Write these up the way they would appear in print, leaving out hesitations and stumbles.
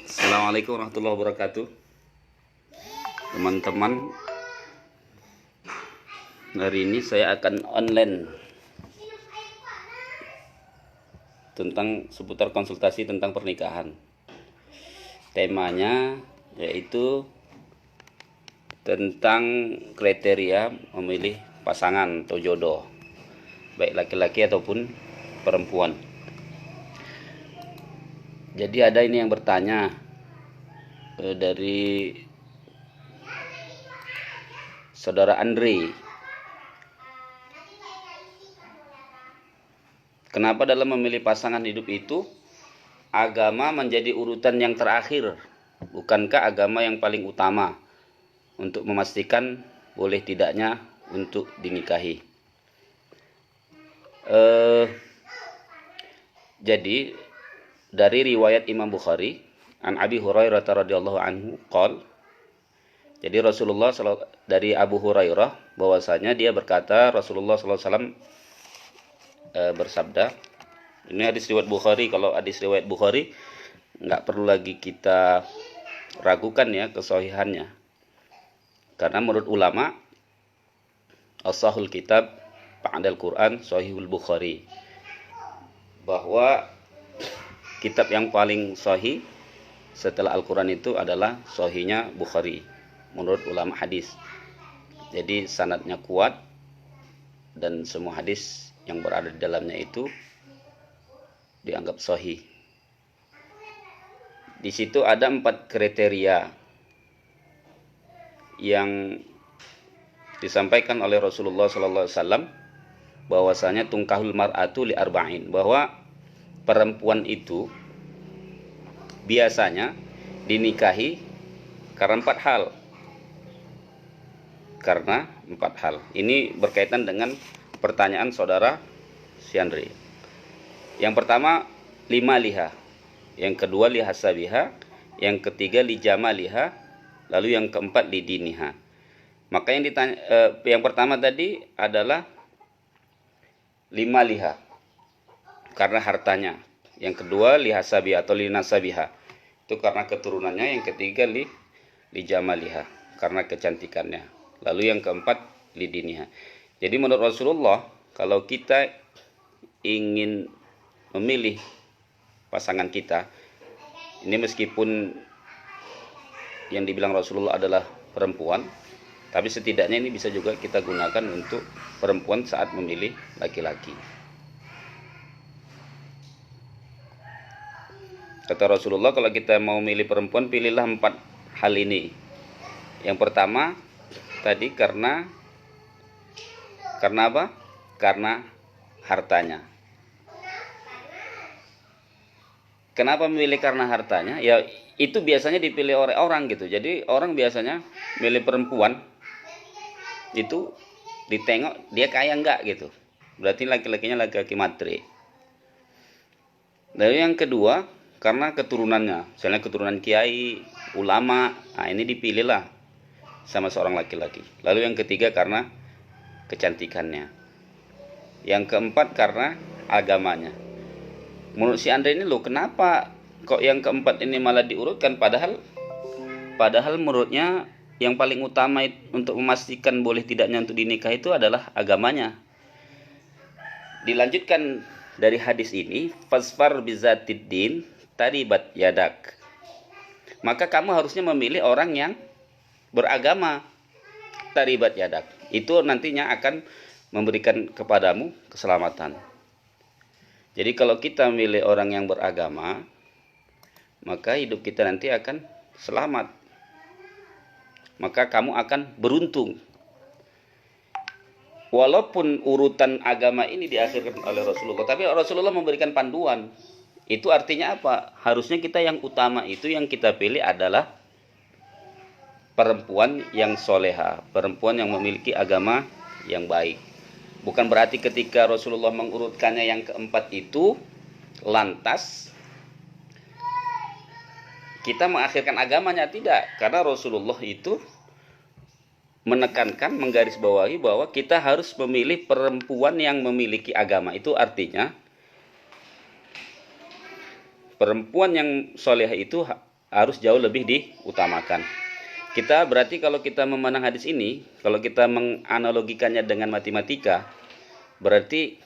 Assalamualaikum warahmatullahi wabarakatuh. Teman-teman, hari ini saya akan online tentang seputar konsultasi tentang pernikahan. Temanya yaitu tentang kriteria memilih pasangan atau jodoh, baik laki-laki ataupun perempuan. Jadi ada ini yang bertanya dari saudara Andre, kenapa dalam memilih pasangan hidup itu agama menjadi urutan yang terakhir, bukankah agama yang paling utama untuk memastikan boleh tidaknya untuk dinikahi? Jadi dari riwayat Imam Bukhari an Abi Hurairah radhiyallahu anhu qol, jadi dari Abu Hurairah bahwasanya dia berkata Rasulullah sallallahu alaihi wasallam bersabda. Ini hadis riwayat Bukhari. Kalau hadis riwayat Bukhari nggak perlu lagi kita ragukan ya kesahihannya, karena menurut ulama as-sahihul kitab ba'dal Quran sahihul Bukhari, bahwa kitab yang paling sahih setelah Al-Quran itu adalah sahihnya Bukhari menurut ulama hadis. Jadi sanadnya kuat dan semua hadis yang berada di dalamnya itu dianggap sahih. Di situ ada 4 kriteria yang disampaikan oleh Rasulullah sallallahu alaihi wasallam, bahwasanya tungkahul mar'atu li arba'in, bahwa perempuan itu biasanya dinikahi karena 4 hal. Karena 4 hal. Ini berkaitan dengan pertanyaan saudara Siandri. Yang pertama lima liha, yang kedua lihasabiha, yang ketiga lijamaliha, lalu yang keempat lidiniha. Maka yang pertama tadi adalah lima liha, karena hartanya. Yang kedua lihasabiha atau linasabiha, itu karena keturunannya. Yang ketiga lijamaliha, karena kecantikannya. Lalu yang keempat lidiniha. Jadi menurut Rasulullah, kalau kita ingin memilih pasangan kita, ini meskipun yang dibilang Rasulullah adalah perempuan, tapi setidaknya ini bisa juga kita gunakan untuk perempuan saat memilih laki-laki. Kata Rasulullah, kalau kita mau milih perempuan, pilihlah 4 hal ini. Yang pertama tadi karena apa? Karena hartanya. Kenapa memilih karena hartanya? Ya itu biasanya dipilih oleh orang gitu. Jadi orang biasanya milih perempuan itu ditengok dia kaya enggak gitu. Berarti laki-lakinya laki-laki matre. Lalu yang kedua karena keturunannya, misalnya keturunan kiai, ulama, nah ini dipilihlah sama seorang laki-laki. Lalu yang ketiga karena kecantikannya. Yang keempat karena agamanya. Menurut si Andre ini loh, kenapa kok yang keempat ini malah diurutkan, padahal menurutnya yang paling utama untuk memastikan boleh tidaknya untuk dinikah itu adalah agamanya. Dilanjutkan dari hadis ini, fasfar bizatid din taribat yadak. Maka kamu harusnya memilih orang yang beragama, taribat yadak. Itu nantinya akan memberikan kepadamu keselamatan. Jadi kalau kita memilih orang yang beragama, maka hidup kita nanti akan selamat. Maka kamu akan beruntung. Walaupun urutan agama ini diakhirkan oleh Rasulullah, tapi Rasulullah memberikan panduan. Itu artinya apa? Harusnya kita yang utama itu yang kita pilih adalah perempuan yang soleha, perempuan yang memiliki agama yang baik. Bukan berarti ketika Rasulullah mengurutkannya yang keempat itu, lantas kita mengakhirkan agamanya. Tidak. Karena Rasulullah itu menekankan, menggarisbawahi bahwa kita harus memilih perempuan yang memiliki agama. Itu artinya perempuan yang soleh itu harus jauh lebih diutamakan. Kita berarti kalau kita memandang hadis ini, kalau kita menganalogikannya dengan matematika, berarti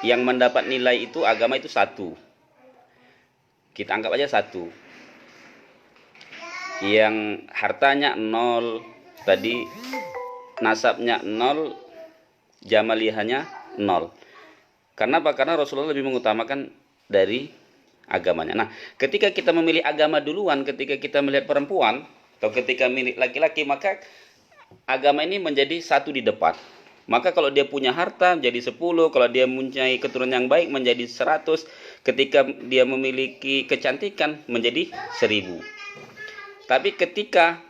yang mendapat nilai itu agama itu satu. Kita anggap aja satu. Yang hartanya 0, tadi nasabnya 0, jamaliyahnya 0. Karena apa? Karena Rasulullah lebih mengutamakan dari agamanya. Nah, ketika kita memilih agama duluan, ketika kita melihat perempuan, atau ketika memilih laki-laki, maka agama ini menjadi satu di depan. Maka kalau dia punya harta menjadi 10, kalau dia mempunyai keturunan yang baik menjadi 100, ketika dia memiliki kecantikan menjadi 1000. Tapi ketika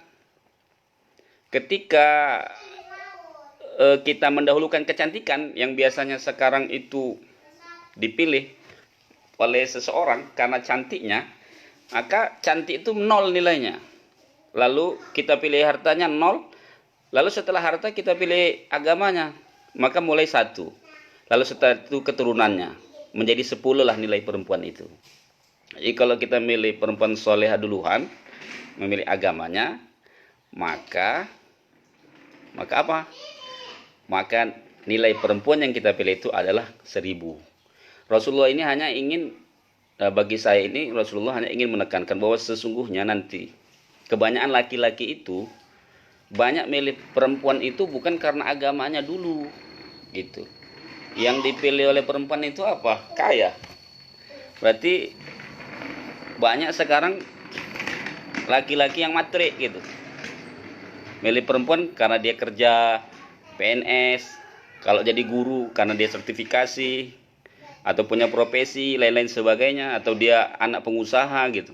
kita mendahulukan kecantikan yang biasanya sekarang itu dipilih oleh seseorang karena cantiknya, maka cantik itu 0 nilainya. Lalu kita pilih hartanya 0, lalu setelah harta kita pilih agamanya, maka mulai 1. Lalu setelah itu keturunannya, menjadi 10 lah nilai perempuan itu. Jadi kalau kita milih perempuan soleha duluan, memilih agamanya, maka apa? Maka nilai perempuan yang kita pilih itu adalah 1000. Rasulullah ini hanya ingin, bagi saya ini Rasulullah hanya ingin menekankan bahwa sesungguhnya nanti kebanyakan laki-laki itu banyak milih perempuan itu bukan karena agamanya dulu gitu. Yang dipilih oleh perempuan itu apa? Kaya. Berarti banyak sekarang laki-laki yang matrik gitu. Milih perempuan karena dia kerja PNS, kalau jadi guru karena dia sertifikasi, atau punya profesi, lain-lain sebagainya, atau dia anak pengusaha gitu.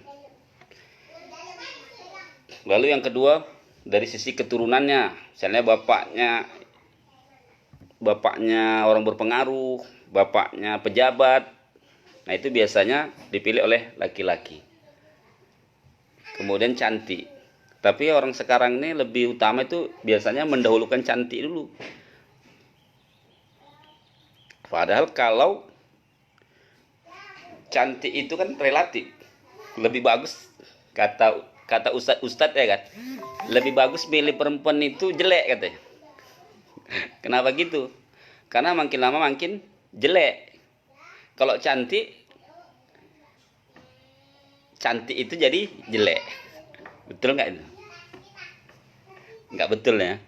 Lalu yang kedua, dari sisi keturunannya, misalnya bapaknya orang berpengaruh, bapaknya pejabat, nah itu biasanya dipilih oleh laki-laki. Kemudian cantik. Tapi orang sekarang ini lebih utama itu biasanya mendahulukan cantik dulu. Padahal kalau cantik itu kan relatif. Lebih bagus kata ustadz ya kan. Lebih bagus pilih perempuan itu jelek katanya. Kenapa gitu? Karena makin lama makin jelek. Kalau cantik itu jadi jelek. Betul nggak itu? Nggak betul ya.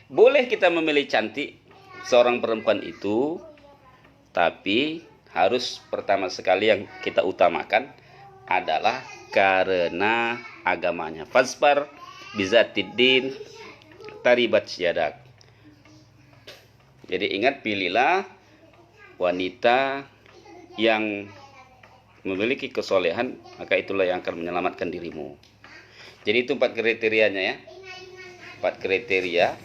Boleh kita memilih cantik seorang perempuan itu, tapi harus pertama sekali yang kita utamakan adalah karena agamanya. Fasbar bizatiddin taribat syadak. Jadi ingat, pilihlah wanita yang memiliki kesolehan, maka itulah yang akan menyelamatkan dirimu. Jadi itu 4 kriterianya ya. 4 kriteria.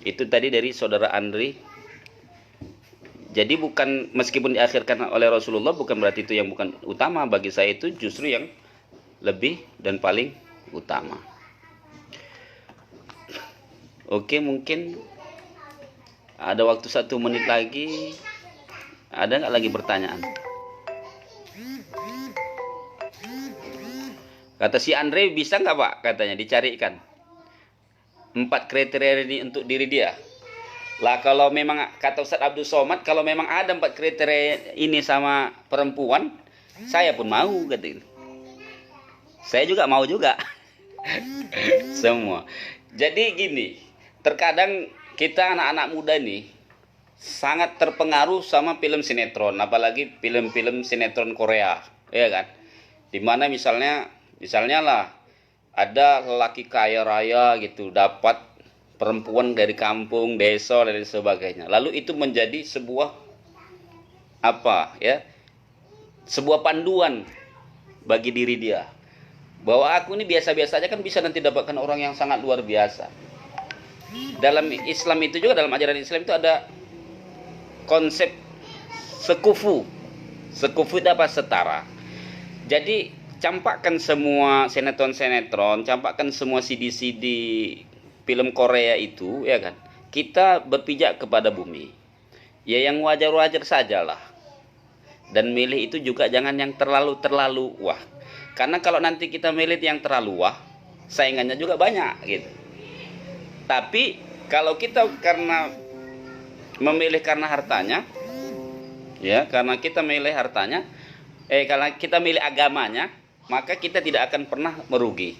Itu tadi dari saudara Andri. Jadi bukan, meskipun diakhirkan oleh Rasulullah, bukan berarti itu yang bukan utama. Bagi saya itu justru yang lebih dan paling utama. Oke, mungkin ada waktu 1 menit lagi. Ada nggak lagi pertanyaan? Kata si Andre, bisa nggak Pak? Katanya dicarikan 4 kriteria ini untuk diri dia. Lah kalau memang kata Ustaz Abdul Somad, kalau memang ada 4 kriteria ini sama perempuan, saya pun mau gitu. Saya juga mau juga. Semua. Jadi gini, terkadang kita anak-anak muda nih sangat terpengaruh sama film sinetron, apalagi film-film sinetron Korea, ya kan? Dimana misalnya lah ada lelaki kaya raya gitu dapat perempuan dari kampung, desa dan sebagainya. Lalu itu menjadi sebuah sebuah panduan bagi diri dia. Bahwa aku ini biasa-biasa aja kan bisa nanti dapatkan orang yang sangat luar biasa. Dalam Islam itu juga, dalam ajaran Islam itu ada konsep sekufu. Sekufu itu apa? Setara. Jadi campakkan semua sinetron-sinetron, campakkan semua CD-CD film Korea itu, ya kan? Kita berpijak kepada bumi. Ya yang wajar-wajar sajalah. Dan milih itu juga jangan yang terlalu wah. Karena kalau nanti kita milih yang terlalu wah, saingannya juga banyak gitu. Tapi kalau kita karena memilih karena hartanya, ya, karena kita milih hartanya, karena kita milih agamanya, maka kita tidak akan pernah merugi.